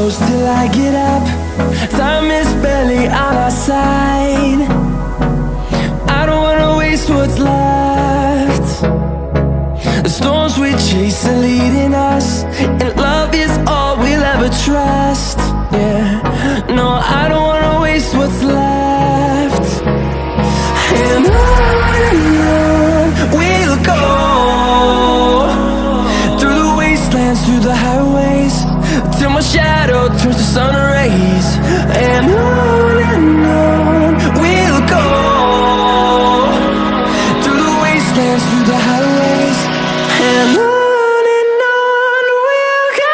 close till I get up. Time is barely on our side. I don't wanna waste what's left. The storms we chase are leading us, and love is all we'll ever trust. Yeah, no, I don't wanna waste what's left. And on we'll go, through the wastelands, through the highways, till my shadow turns to sun rays. And on we'll go, through the wastelands, through the highways, and on we'll go.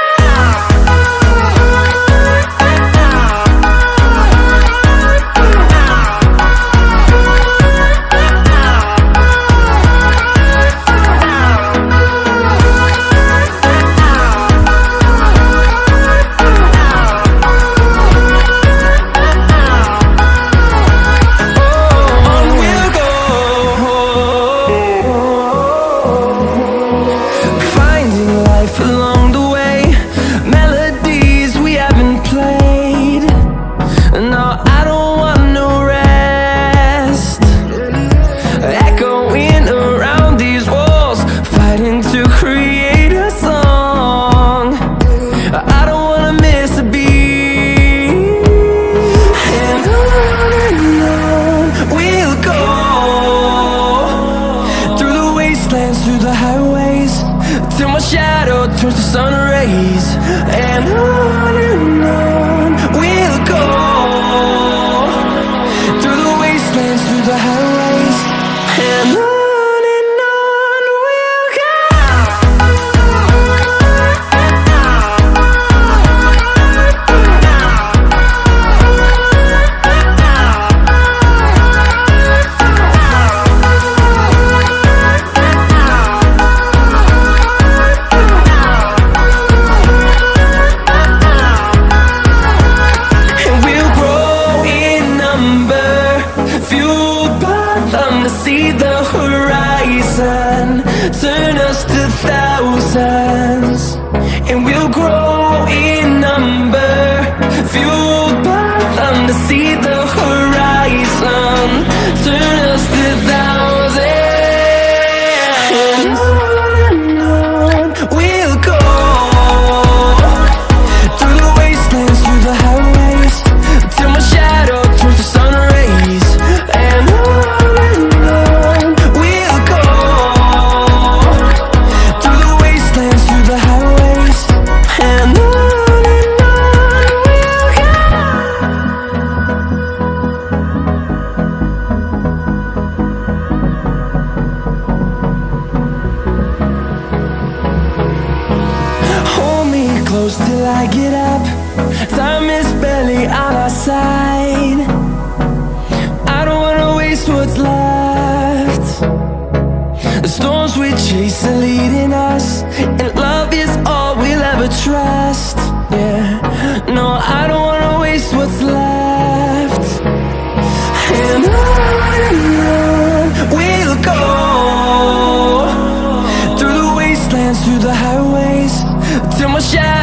Through the highways, till my shadow turns to sun rays. And on we'll go, through the wastelands, through the highways, and on we'll go. See the horizon, turn us to thousands, and we'll grow in number, fueled by them. To see the horizon, turn us to thousands, and on we'll go, through the wastelands, through the highways, till my shadow turns to sun rays. And close till I get up. Time is barely on our side. I don't wanna waste what's left. The storms we chase are leading us, and love is all we'll ever trust. Yeah, no, I don't wanna waste what's left. And on we'll go, through the wastelands, through the highways, till my shadow